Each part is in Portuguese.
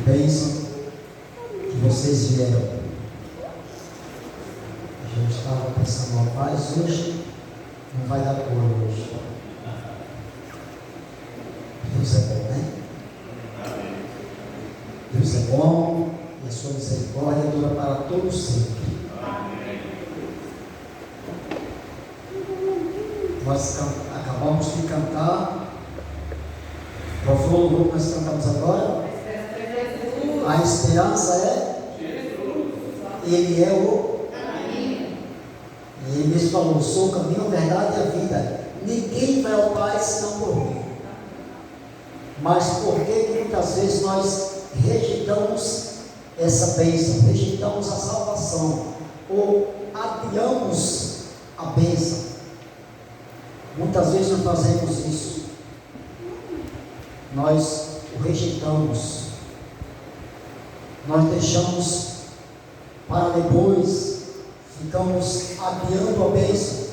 bênção que vocês vieram. Eu estava pensando, rapaz, hoje não vai dar cor hoje. Deus é bom, né? Deus é bom e a sua misericórdia dura para todo sempre. Nós acabamos de cantar. Qual foi o louvor que nós cantamos agora? A esperança é Jesus. Ele é o caminho. E ele mesmo falou: sou o caminho, a verdade e a vida. Ninguém vai ao Pai senão por mim. Mas por que muitas vezes nós rejeitamos essa bênção, rejeitamos a salvação, ou adiamos a bênção? Muitas vezes nós fazemos isso. Nós o rejeitamos. Nós deixamos para depois, ficamos adiando a bênção.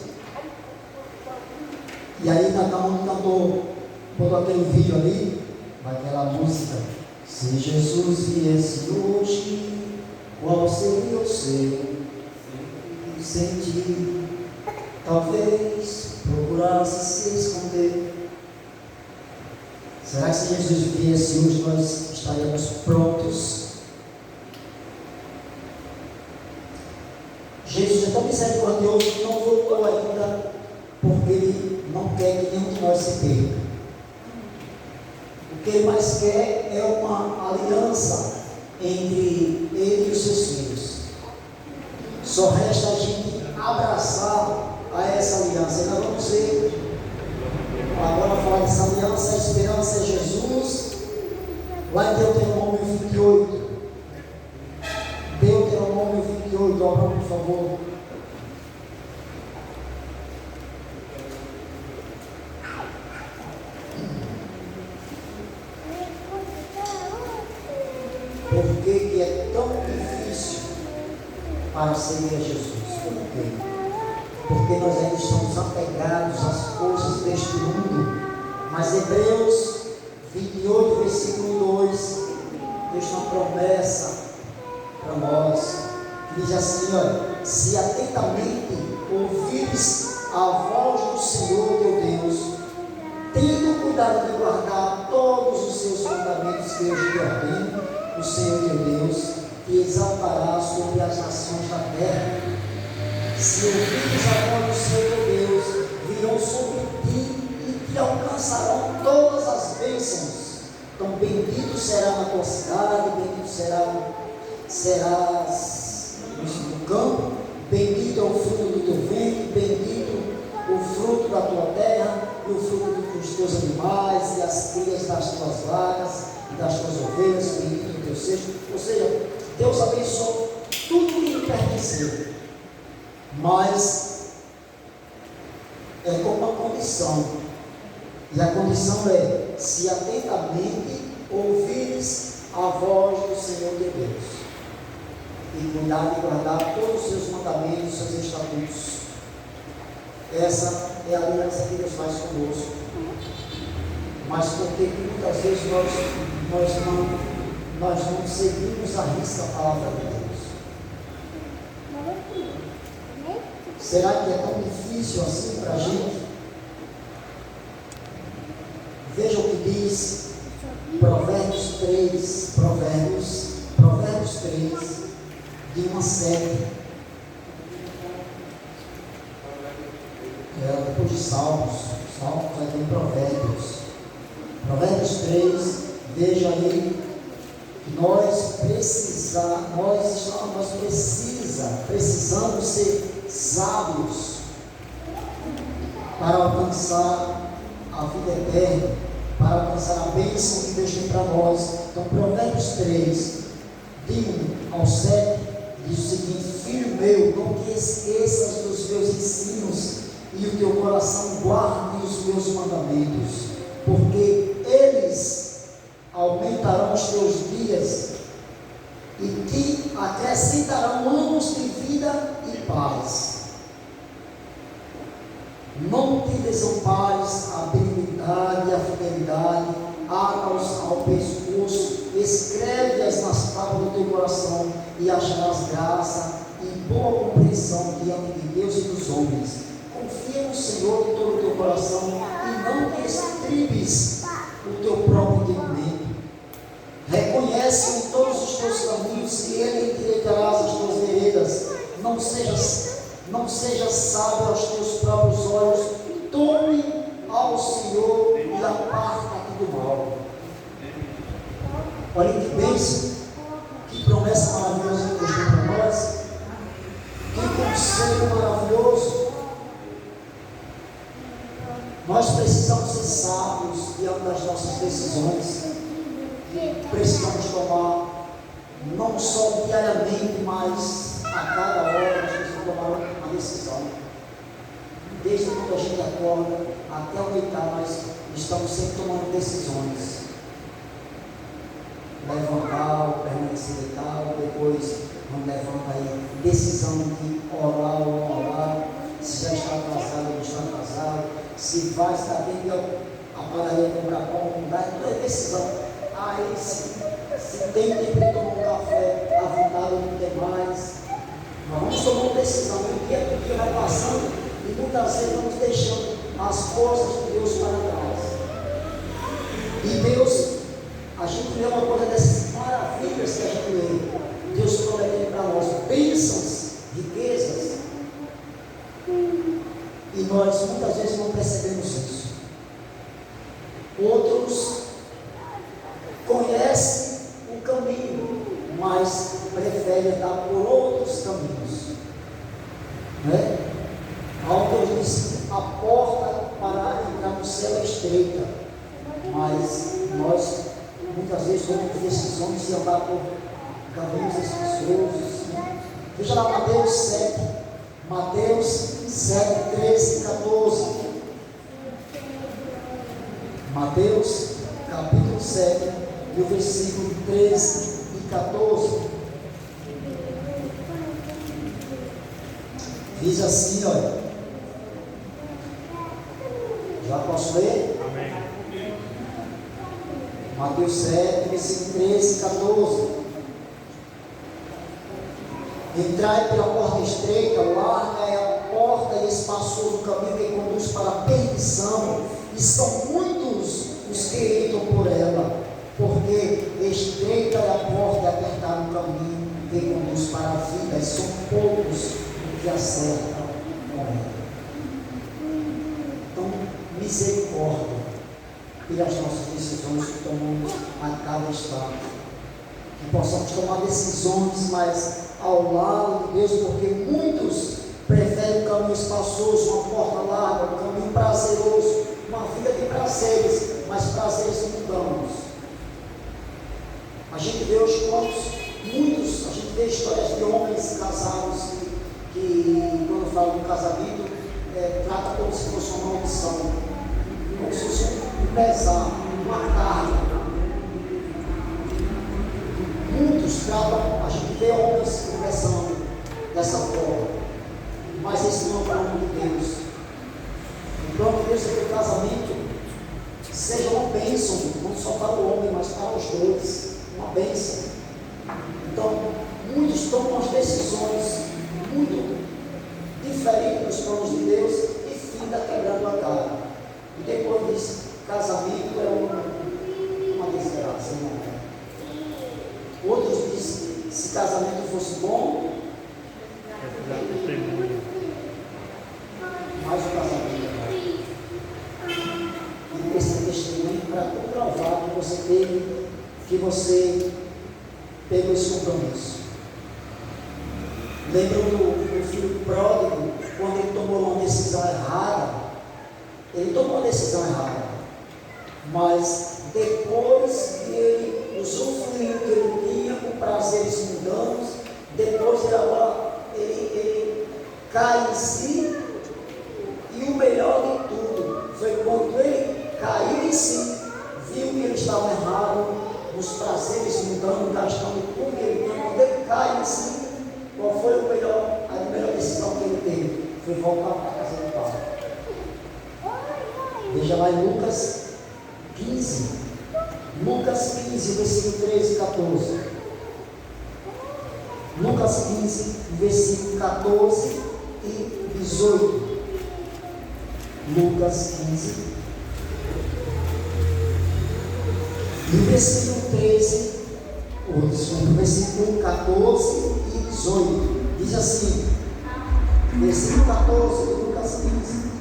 E aí cada um botou aquele vídeo ali, naquela música: se Jesus viesse hoje, qual seria o seu sentir? Talvez procurasse se esconder. Será que se Jesus viesse hoje, nós estaríamos prontos? Jesus é tão misericordioso que não voltou ainda, porque Ele não quer que nenhum de nós se perca. O que Ele mais quer é uma aliança entre Ele e os seus filhos. Só resta a gente abraçar a essa aliança. E nós vamos ver agora falar dessa aliança. A esperança é Jesus. Lá em Deuteronômio 28. Deuteronômio 28, abra por favor. Por que é tão difícil para seguir a Jesus? Por quê? Porque nós ainda estamos apegados às coisas deste mundo. Mas Hebreus 28, versículo 2, Deus tem uma promessa para nós, que diz assim: olha, se atentamente ouvires a voz do Senhor teu Deus, tendo cuidado de guardar todos os seus mandamentos que eu te ordeno, o Senhor teu Deus te exaltará sobre as nações da terra. Se ouvires a voz do Senhor teu Deus, virão sobre ti e te alcançarão todas as bênçãos. Então bendito será na tua cidade, bendito serás no campo, bendito é o fruto do teu ventre, bendito o fruto da tua terra, e o fruto dos teus animais, e as crias das tuas vacas, e das tuas ovelhas, bendito o teu seio. Ou seja, Deus abençoou tudo que lhe pertenceu, mas é com uma condição, e a condição é: se atentamente ouvires a voz do Senhor teu Deus, e cuidar de guardar todos os seus mandamentos, os seus estatutos. Essa é a aliança que Deus faz conosco. Mas porque muitas vezes nós não seguimos a risca a palavra de Deus? Será que é tão difícil assim para a gente? Veja o que diz Provérbios 3, Provérbios 3, de 1 a 7. Depois de Salmos vai ter Provérbios. Provérbios 3, veja aí que nós precisamos ser sábios para alcançar a vida eterna, para alcançar a bênção que Deus tem para nós. Então Provérbios 3, de 1 ao 7, diz o seguinte: filho meu, não te esqueças dos meus ensinos, e o teu coração guarde os meus mandamentos, porque eles aumentarão os teus dias e te acrescentarão anos de vida e paz. Não te desampares a benignidade e a fidelidade, ata-os ao pescoço escreve-as nas tábuas do teu coração, e acharás graça e boa compreensão diante de Deus e dos homens. Confia no Senhor de todo o teu coração e não estribes o teu próprio entendimento. Reconhece em todos os teus caminhos e Ele endireitará as tuas veredas. Não sejas sábio aos teus próprios olhos. Tome ao Senhor e aparta-te do mal. Olha que bênção, que promessa maravilhosa que Deus tem para nós, que conselho maravilhoso. Nós precisamos ser sábios diante das nossas decisões. Precisamos tomar, não só diariamente, mas a cada hora nós precisamos tomar uma decisão. Desde quando a gente acorda até o deitar, nós estamos sempre tomando decisões. Levantar, ou permanecer deitado, depois vamos levantar aí, decisão de orar ou não orar, se já está atrasado ou não está atrasado, se vai estar dentro da padaria comprar pão ou não dá, tudo é decisão. Aí se tem tempo de tomar um café, à vontade ou não tem mais, nós vamos tomando decisão, o dia vai passando e muitas vezes vamos deixando as coisas de Deus para trás. E Deus, a gente lê uma coisa dessas maravilhas que a gente lê, Deus promete para nós bênçãos, riquezas, e nós muitas vezes não percebemos isso. Outros conhecem o caminho, mas preferem andar por outros caminhos, né? Alguns dizem a porta para entrar no céu é estreita, mas nós muitas vezes tomamos decisões de andar por caminhos espinhosos. Veja lá Mateus 7, 13 e 14. Mateus capítulo 7, e o versículo 13 e 14. Diz assim, olha. Já posso ler? Amém. Mateus 7, versículo 13 e 14. Entrai pela porta estreita, larga é a porta e espaçoso o caminho que conduz para a perdição, e são muitos os que entram por ela, porque estreita é a porta e apertado o caminho que conduz para a vida, e são poucos os que acertam com ela. Então, misericórdia pelas nossas decisões que tomamos a cada instante, que possamos tomar decisões, mas ao lado de Deus, porque muitos preferem um caminho espaçoso, uma porta larga, um caminho prazeroso, uma vida de prazeres, mas prazeres mundanos. A gente vê os contos, muitos, a gente vê histórias de homens casados que quando falam do casamento, trata como se fosse uma maldição, como se fosse um pesar, uma carga. Muitos tratam, a gente vê homens conversando dessa forma, mas esse não é o plano de Deus. O plano de Deus é que o casamento seja uma bênção, não só para o homem, mas para os dois, uma bênção. Então, muitos tomam as decisões muito diferentes dos planos de Deus e finda quebrando a cara. E depois diz, casamento é uma desgraça, não é? Outros dizem, se casamento fosse bom, mas o casamento é bom. E precisa testemunho para comprovar que você pegou esse compromisso. Lembra do filho pródigo, quando ele tomou uma decisão errada? Ele tomou uma decisão errada, mas depois que ele usufruiu que ele tinha com prazeres mundanos, depois ele cai em si, e o melhor de tudo foi quando ele caiu em si, viu que ele estava errado nos prazeres mundanos, gastando tudo que ele tinha. Quando ele cai em si, qual foi a melhor decisão que ele teve? Foi voltar para a casa do Pai. Veja lá em Lucas 15, Lucas 15, versículo 13 e 14. Lucas 15, versículo 14 e 18. Lucas 15. E o versículo 13, o versículo 14 e 18. Diz assim, versículo 14 de Lucas 15.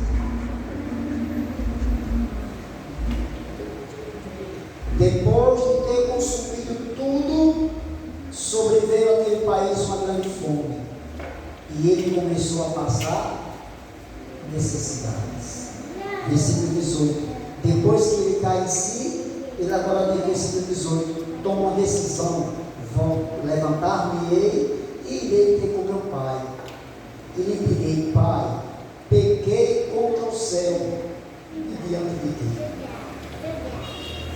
Depois de ter consumido tudo, sobreveio àquele país uma grande fome, e ele começou a passar necessidades. Versículo 18. Depois que ele cai em si, ele agora tem versículo 18, toma uma decisão: vou levantar-me-ei e irei ter com meu pai. E lhe direi: Pai, pequei contra o céu e diante de ti.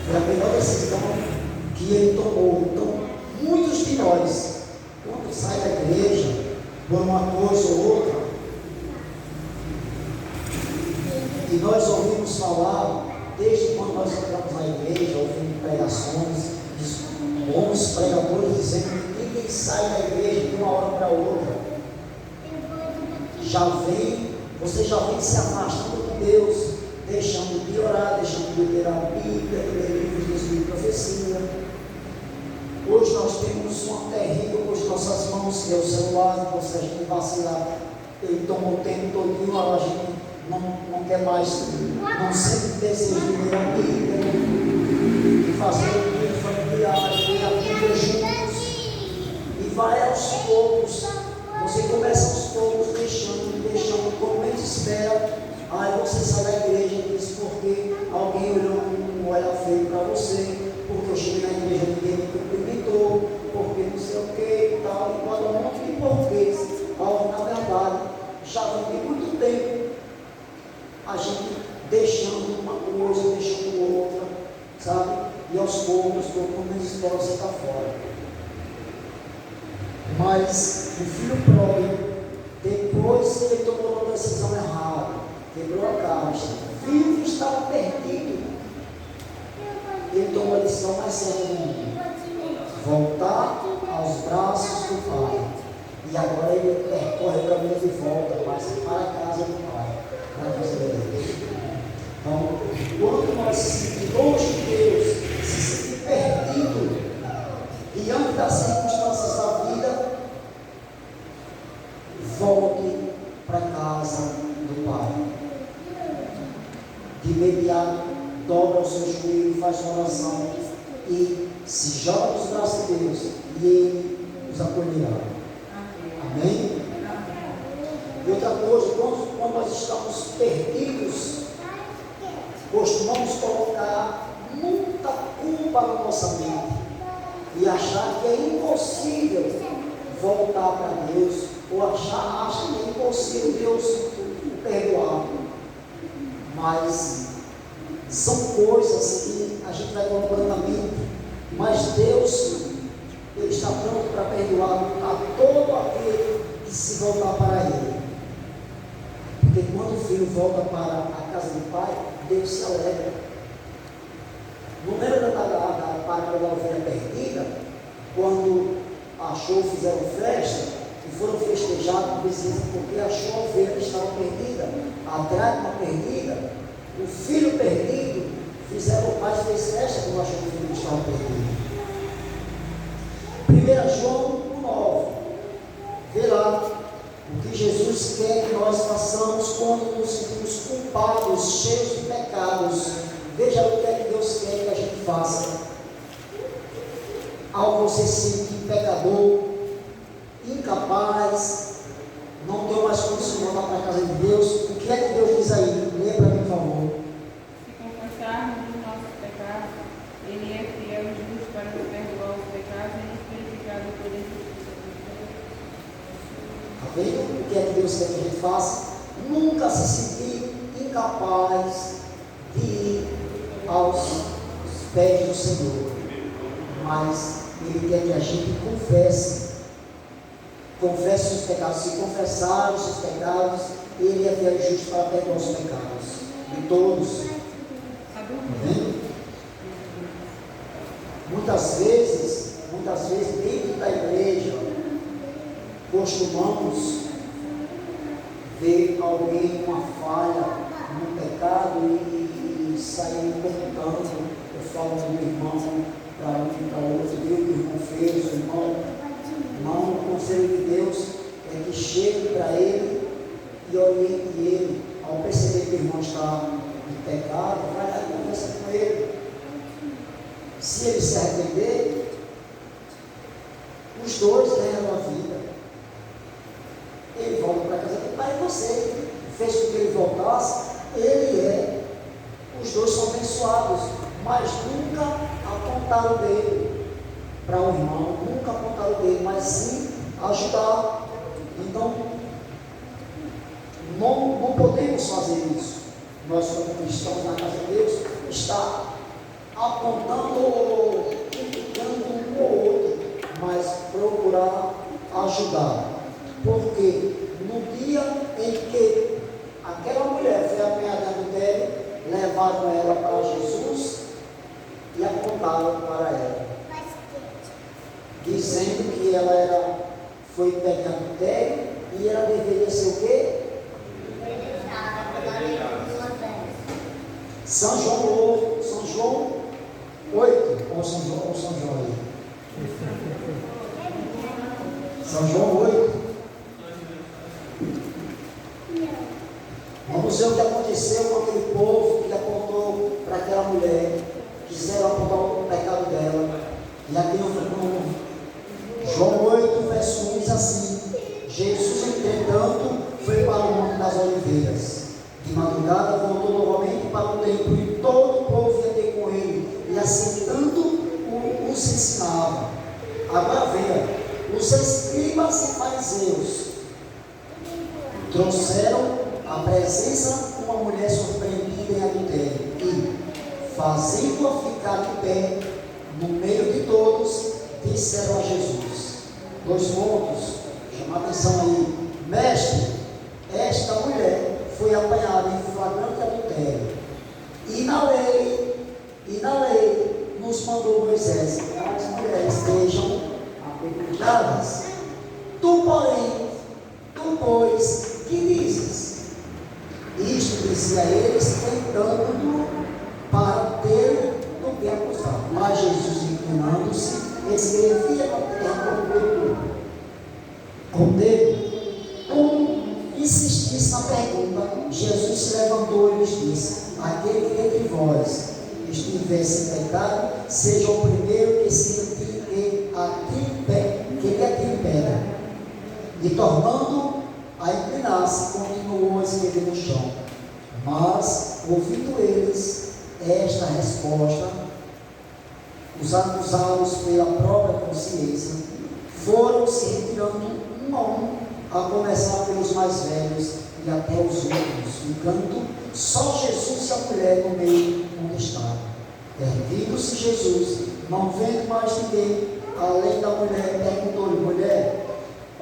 Foi a melhor decisão que ele tomou. Então, muitos de nós, quando sai da igreja, por uma coisa ou outra, e nós ouvimos falar, desde quando nós entramos na igreja, ouvimos pregações, bons pregadores dizendo que ninguém sai da igreja de uma hora para outra. Você já vem se afastando de Deus, deixando de orar, deixando de ler a Bíblia, de ler livros de profecia. Hoje nós temos uma terrível por nossas mãos, que é o celular, que se a gente vacilar, ele toma o tempo todinho, a gente não quer mais, não sempre deseja de ler a Bíblia, de fazer o culto familiar, de ler a Bíblia juntos, e vai aos poucos, você começa aos poucos, deixando, como a gente espera. Aí você sai da igreja e diz: porque alguém olhou um olhar feio para você, porque eu cheguei na igreja e ninguém me cumprimentou, porque não sei o que e tal, e pode um monte de porquês. Na verdade, já vem de muito tempo a gente deixando uma coisa, deixando outra, sabe? E aos poucos, quando menos espera, você está fora. Mas o filho pródigo, depois que ele tomou uma decisão errada, quebrou a caixa, vivo estava perdido, ele tomou a decisão mais certa do mundo: voltar aos braços do Pai. E agora ele percorre o caminho de volta, mas para a casa do Pai, para a casa de Deus. Então, quando nós se sentimos longe de Deus, se sentimos perdidos diante das circunstâncias da vida, volte para a casa do Pai. De imediato, dobra o seu joelho, faz uma oração e se joga nos braços de Deus, e Ele nos acolherá. Amém? E outra coisa, quando nós estamos perdidos, costumamos colocar muita culpa na nossa mente e achar que é impossível voltar para Deus, ou acha que é impossível Deus o perdoar. Mas são coisas que a gente vai colocando na mente, mas Deus, Ele está pronto para perdoar a todo aquele que se voltar para Ele. Porque quando o filho volta para a casa do pai, Deus se alegra. Não lembra da parábola da ovelha perdida? Quando achou, fizeram festa e foram festejar com o vizinho, porque achou a ovelha que estava perdida, a dracma perdida, o filho perdido. Fizeram, o pai fez festa quando achou que o filho estava perdido. 1 João 1,9. Vê lá o que Jesus quer que nós façamos quando nos sentimos culpados, cheios de pecados. Veja o que é que Deus quer que a gente faça. Ao você se sentir pecador, incapaz, não tem mais condição de voltar para a casa de Deus, o que é que Deus diz aí? Lê para mim, por favor. Se confessarmos os nossos pecados, Ele é fiel e justo para nos perdoar os pecados e nos purificar do poder de justiça. Está vendo o que é que Deus quer que a gente faça? Nunca se sentir incapaz de ir aos pés do Senhor, mas Ele quer que a gente confesse os pecados. Se confessar os seus pecados, Ele é fiel e justo para perdoar os pecados de todos. Está vendo? Muitas vezes, dentro da igreja, costumamos ver alguém com uma falha, num pecado e sair contando. Eu falo do meu irmão para um, para outro, viu o que o irmão fez, o irmão. Não, o conselho de Deus é que chegue para ele e oriente ele. Ao perceber que o irmão está em pecado, vai lá e conversa com ele. Se ele se arrepender, os dois ganham a vida. Ele volta para casa do pai e você fez com que ele voltasse, os dois são abençoados, mas nunca apontaram o dedo para o irmão, nunca apontaram o dedo, mas sim ajudar. Então, não podemos fazer isso. Nós, como cristãos na casa de Deus, está apontando ou criticando um ou outro, mas procurar ajudar. Porque no dia em que aquela mulher foi apanhada em adultério, levaram ela para Jesus e apontaram para ela, dizendo que ela foi pega em adultério e ela deveria ser o quê? São João 8, ou São João aí? São João 8. Vamos ver o que aconteceu com aquele povo que apontou para aquela mulher, quiseram apontar o pecado dela. E aqui no João 8, verso 1 diz assim: Jesus, entretanto, foi para o Monte das Oliveiras. De madrugada voltou novamente para o templo e todo o povo ia ter com ele, e assentando os ensinava. Agora veja, os escribas e fariseus trouxeram a presença de uma mulher surpreendida em adultério e, fazendo-a ficar de pé no meio de todos, disseram a Jesus: 2 pontos, chama a atenção aí, mestre, esta mulher foi apanhada em flagrante adultério, e na lei nos mandou Moisés que as mulheres sejam apedrejadas. Tu, pois, que dizes? Isto dizia eles, tentando para ter do que acusar. Mas Jesus, inclinando-se, escrevia na terra com o dedo. Como insistisse na pergunta, Jesus se levantou e lhes disse: aquele que entre vós estiver sem pecado, seja o primeiro que lhe atire pedra. E tornando a inclinar-se, continuou a escrever no chão. Mas, ouvindo eles esta resposta, os acusados pela própria consciência foram se retirando um a um, a começar pelos mais velhos e até os outros, ficando só Jesus e a mulher no meio onde estavam. Erguendo-se Jesus, não vendo mais ninguém além da mulher, perguntou-lhe: mulher,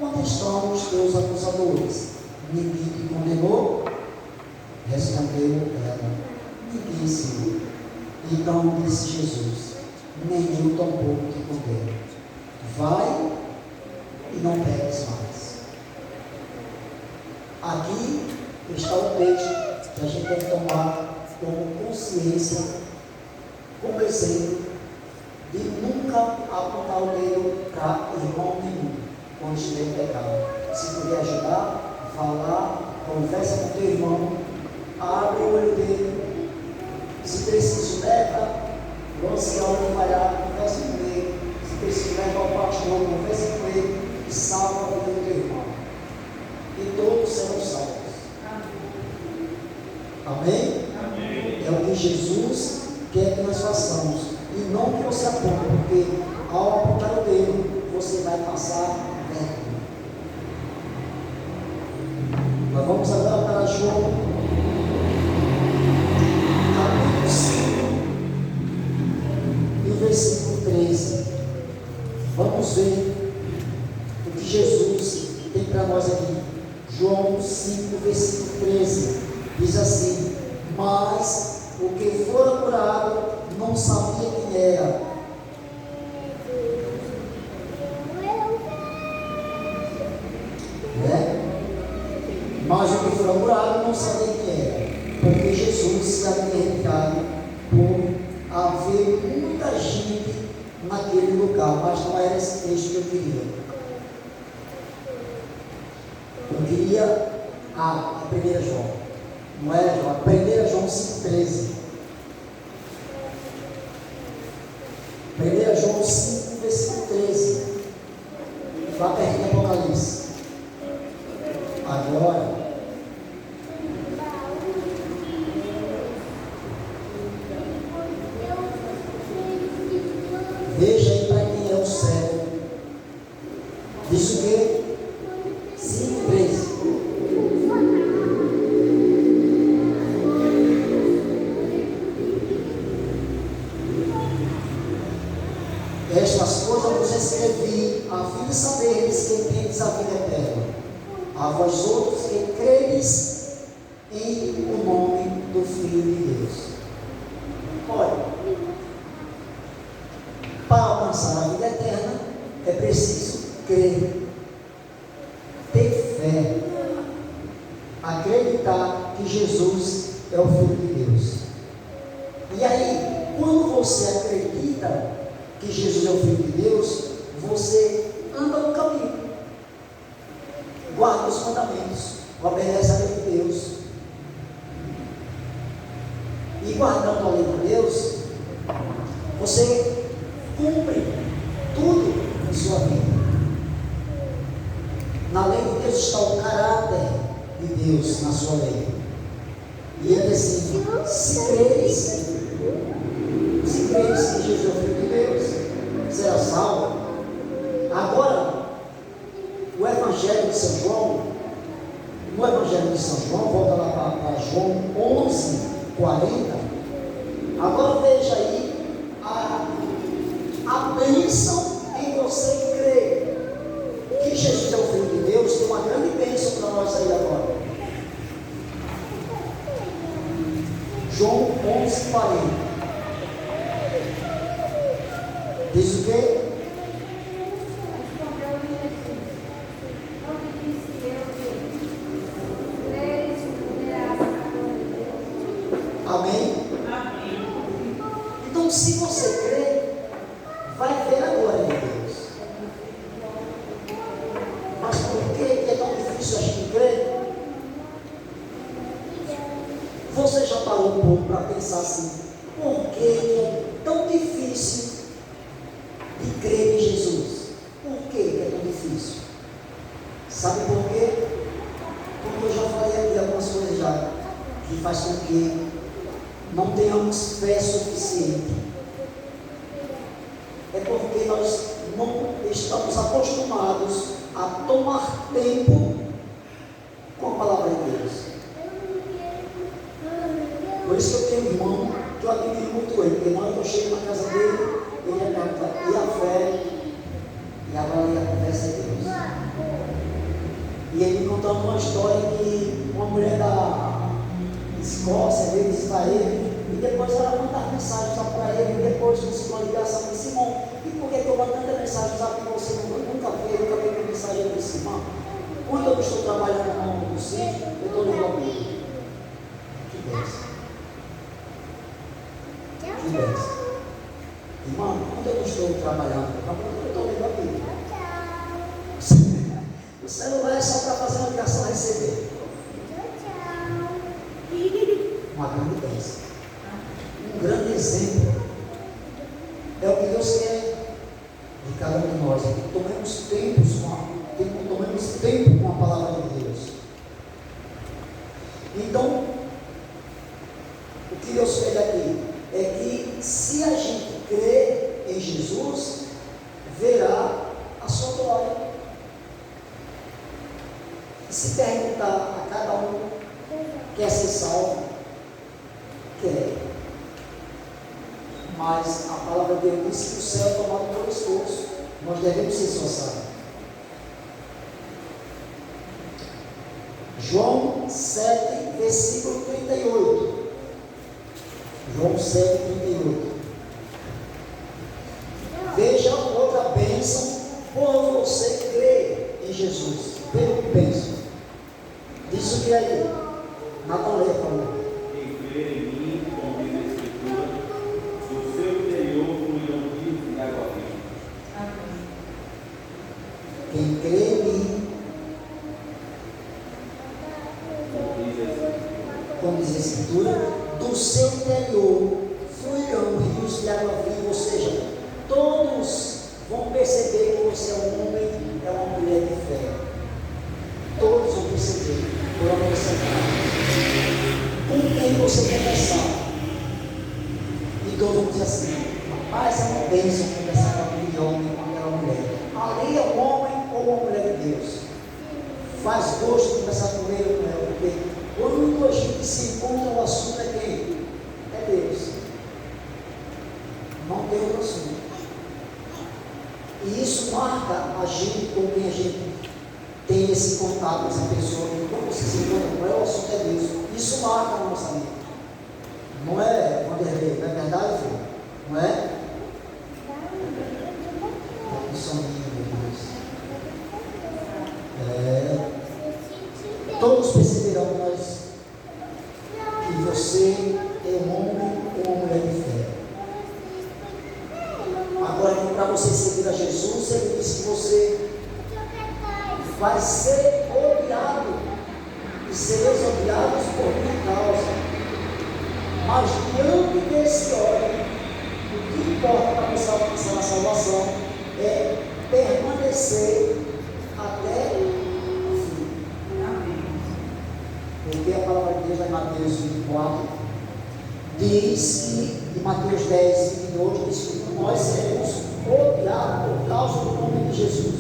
onde estão os teus acusadores? Ninguém te condenou? Respondeu ela: ninguém, Senhor. Então disse Jesus: nem eu tampouco te condeno. Vai e não peques mais. Aqui está o texto que a gente deve tomar como consciência, como exemplo de nunca apontar o dedo para irmão nenhum quando estiver em pecado. Se puder ajudar, vá lá, conversa com teu irmão, abre o olho dele. Se preciso, leva, lance a hora de malhar, conversa com ele. Se preciso, leva ao pastor, conversa com ele e salva a vida do teu irmão. E todos serão salvos. Amém? Amém? É o que Jesus quer que nós façamos. E não que você aponte, porque ao apontar o dedo, você vai passar vergonha. Nós vamos agora para João, capítulo 5, e o versículo 13. Vamos ver o que Jesus tem para nós aqui. João 5, versículo 13, diz assim: mas o que fora curado não sabia quem era, naquele lugar, mas não era esse texto que eu queria. Eu queria a 1 João, não era João, a 1 João 5,13. 1 João 5, versículo 13. Lá perto do Apocalipse. Agora, veja aí para quem é o céu. Diz o quê? 5,13. Estas coisas vos escrevi, a fim de saberes que tendes a vida eterna, a vós outros que credes em o nome do Filho de Deus. Olha, para alcançar a vida eterna, é preciso crer, ter fé, acreditar que Jesus é o Filho de Deus. E aí, quando você acredita que Jesus é o Filho de Deus, você anda no caminho, guarda os mandamentos, obedece a lei de Deus. E guardando a lei de Deus, você cumpre tudo em sua vida. Na lei de Deus está o caráter de Deus na sua lei. E ele diz assim: se creres que Jesus é o Filho de Deus, será salvo. Agora, o Evangelho de São João, no Evangelho de São João, volta lá para João 11:40. Agora veja aí a bênção em você crer que Jesus é o Filho de Deus. Tem uma grande bênção para nós aí agora. João 11:40. Diz o quê? Amém? Amém. Então, se você crer, vai ver a glória de Deus. Mas por que é tão difícil a gente crer? Você já parou um pouco para pensar assim: por que é tão difícil de crer em Jesus? Por que é tão difícil? Sabe por quê? Porque eu já falei aqui algumas coisas já que faz com que não tenhamos fé suficiente. É porque nós não estamos acostumados a tomar tempo com a palavra de Deus. Por isso que eu tenho um irmão que eu admiro muito ele, porque na hora que eu chego na casa dele, ele pergunta: e a fé? E agora a conversa é Deus. E ele me contando uma história que uma mulher da Escócia veio visitar ele, e depois ela mandava mensagens para ele, e depois de uma ligação e disse: Simão, e por que eu mando tanta mensagem que você nunca veio com mensagem? Eu disse: irmão, quando eu estou trabalhando no sítio, eu estou lendo a Bíblia. Que bênção. Que bênção. Irmão, quando eu estou trabalhando, eu estou lendo a Bíblia. O celular é só para fazer uma ligação a receber. Uma grande bênção. Um grande exemplo é o que Deus quer de cada um de nós. Que tomemos tempo com a palavra de Deus. Então, o que Deus fez aqui é que, se a gente crer em Jesus, verá a sua glória. E se perguntar a cada um: quer ser salvo? Quer. Mas a palavra de Deus diz que o céu é tomado pelo esforço. Nós devemos ser esforçados. João 7, versículo 38. João 7, 38. Veja outra bênção por você crer em Jesus. Veja o que pensa. Diz o que aí? Natan lê, por favor. Quem crê em mim, como diz a Escritura, do seu interior fluirão rios de água viva. Quem crê em mim, como diz a Escritura, do seu interior fluirão rios de água viva. Ou seja, todos vão perceber que você é um homem, é uma mulher de fé. Todos vão perceber por onde você está. Com quem você conversar. E todos vão dizer assim: rapaz, é uma bênção conversar com aquele homem, com aquela mulher. Ali é um homem ou uma mulher de Deus. Faz gosto de conversar com ele ou com ela, porque o único gente que se encontra o assunto é quem? É Deus. Não tem outro assunto. E isso marca a gente com quem a gente tem esse contato com essa pessoa. E quando você se encontra com ela, o assunto é Deus. Isso marca a nossa vida. Não é Vanderlei, não é verdade, filho? Não é? O soninho de Deus. Todos perceberão que você é um homem ou uma mulher de fé. Agora, para você seguir a Jesus, ele disse que você vai ser odiado e sereis odiados por minha causa. Mas diante desse ódio, o que importa para você alcançar a salvação é permanecer até o fim. Porque a palavra de Deus, em Mateus 24, diz que, em Mateus 10, 22, diz que nós seremos odiados por causa do nome de Jesus.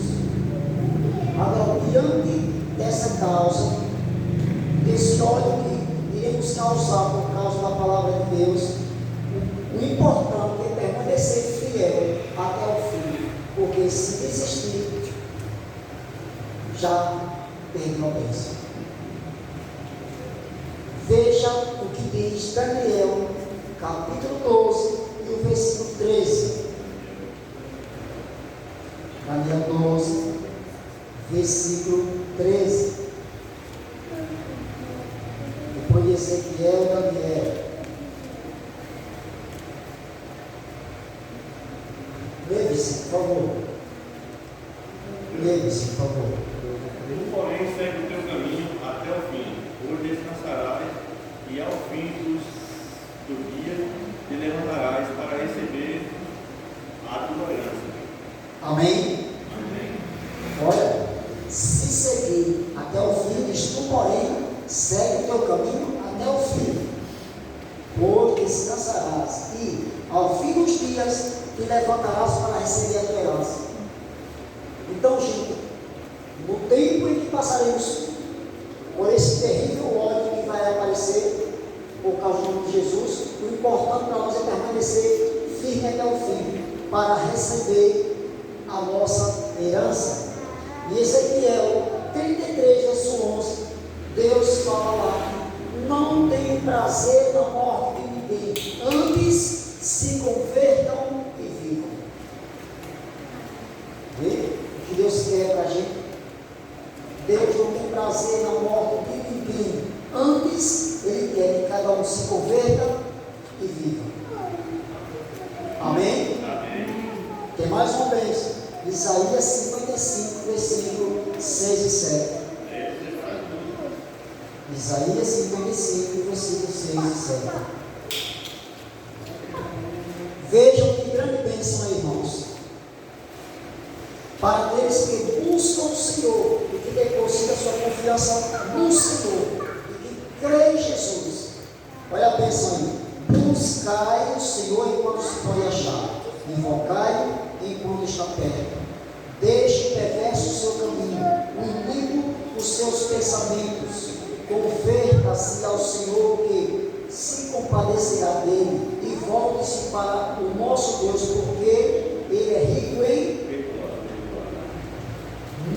Agora, diante dessa causa, desse ódio que iremos causar por causa da palavra de Deus, o importante é permanecer fiel até o fim, porque se desistir, já perdeu a bênção. Veja o que diz Daniel, capítulo 12 e o versículo 13. Daniel 12, versículo 13. Depois de Ezequiel, Daniel. Lembre-se, por favor. Lembre-se, por favor. Tu, porém, segue o teu caminho até o fim, hoje descansarás, e ao fim do dia te levantarás para receber a tua herança. Amém? Amém. Olha, se seguir até o fim, diz tu, porém, segue o teu caminho até o fim, hoje descansarás, e ao fim dos dias te levantarás para receber a tua herança. Então, gente, no tempo em que passaremos por esse terrível ódio que vai aparecer por causa do nome de Jesus, o importante para nós é permanecer firme até o fim, para receber a nossa herança. E Ezequiel 33, verso 11, Deus fala lá: não tenho prazer na morte de ninguém, antes se convertam e vivam. Vê o que Deus quer para a gente? Deus não tem prazer na morte de ninguém, antes Ele quer que cada um se converta e viva. Amém? Amém. Tem mais uma vez, Isaías 55, versículo 6 e 7. Isaías 55, versículo 6 e 7. Vejam que grande bênção, irmãos, para aqueles que buscam o Senhor e que depositam sua confiança no Senhor e que creem em Jesus. Olha a bênção aí: buscai o Senhor enquanto se pode achar, invocai enquanto está perto. Deixe o perverso o seu caminho, o inimigo os seus pensamentos. Converta-se ao Senhor, que se compadecerá dele, e volte-se para o nosso Deus, porque Ele é rico em...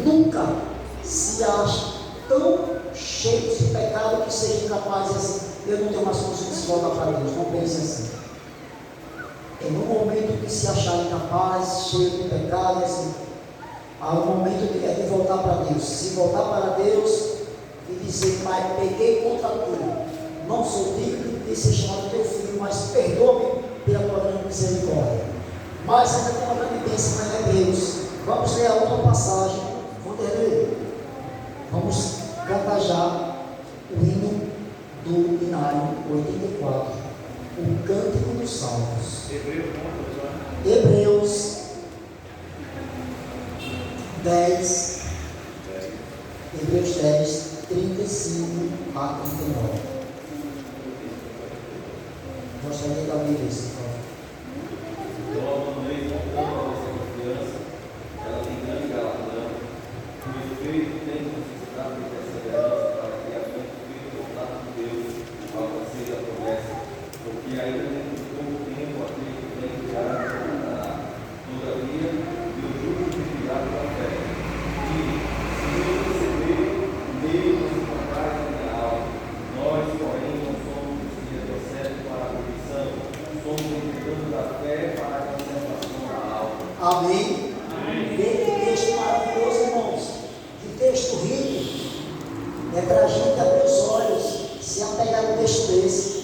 Nunca se acha tão cheio de pecado que seja incapaz de assim: eu não tenho mais condições de se voltar para Deus. Não pense assim. É no momento que se achar incapaz, cheio de pecado, assim, há um momento de voltar para Deus. Se voltar para Deus e dizer: Pai, peguei contra tu, não sou digno de ser chamado teu filho, mas perdoa-me pela tua grande misericórdia. Mas ainda tem uma grande bênção em Hebreus. Vamos ler a outra passagem, Vamos cantar já o hino do Inário 84, o Cântico dos Salmos. Hebreus 10, Hebreus 10, 35 a 39. Gostaria de ouvir isso, por favor. Eu abandonei montando essa confiança, ela tem grande galardão, o efeito tem necessidade de perseverança para que a mente fique voltada com Deus, alcancei a promessa, porque ainda dentro de pouco tempo aquele que vem criado voltará. Todavia, Deus juro que virá pela fé. E se eu receber o meio das encontrar na minha alma, nós, porém, não somos os que retrocedem para a perdição, somos entregando da fé para a conservação da alma. Amém? Amém. Que texto maravilhoso, irmãos. Que texto rico. É para a gente abrir os olhos, se apegar no texto desse.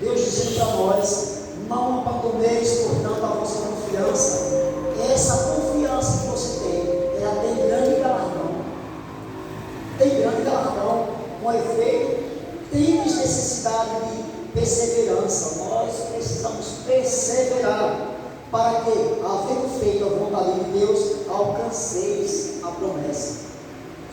Deus dizendo para nós: não abandoneis, portanto, a vossa confiança. Essa confiança que você tem, ela tem grande galardão. Tem grande galardão. Com efeito, temos necessidade de perseverança. Nós precisamos perseverar para que, havendo feito a vontade de Deus, alcanceis a promessa.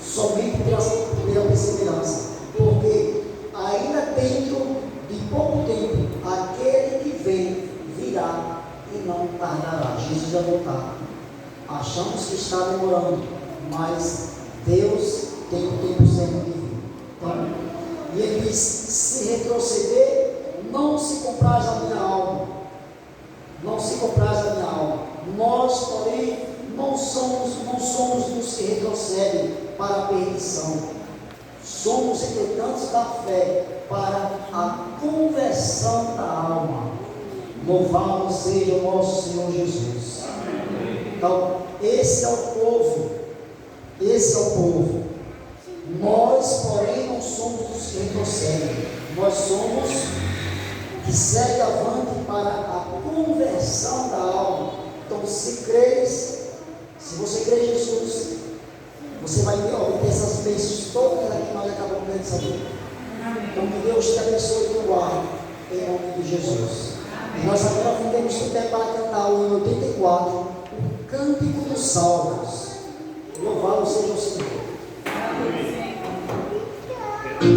Somente pela perseverança. Porque ainda dentro de pouco tempo, aquele que vem virá e não tardará. Jesus vai voltar. Achamos que está demorando, mas Deus tem o tempo certo de vir. Então, e ele diz: se retroceder, não se compraz a minha alma. Não se compraz a minha alma. Nós, porém, não somos dos que retrocedem para a perdição. Somos, entretanto, da fé para a conversão da alma. Louvado seja o nosso Senhor Jesus. Amém. Então, esse é o povo. Esse é o povo. Nós, porém, não somos os que retrocedem. Nós somos que segue avante para a conversão da alma. Então, se você crê em Jesus, você vai obter essas bênçãos todas que nós acabamos de saber. Então, que Deus te abençoe e te guarde, em nome de Jesus. E nós agora fundemos o tempo para cantar o hino 84, o Cântico dos Salmos. Louvado seja o Senhor.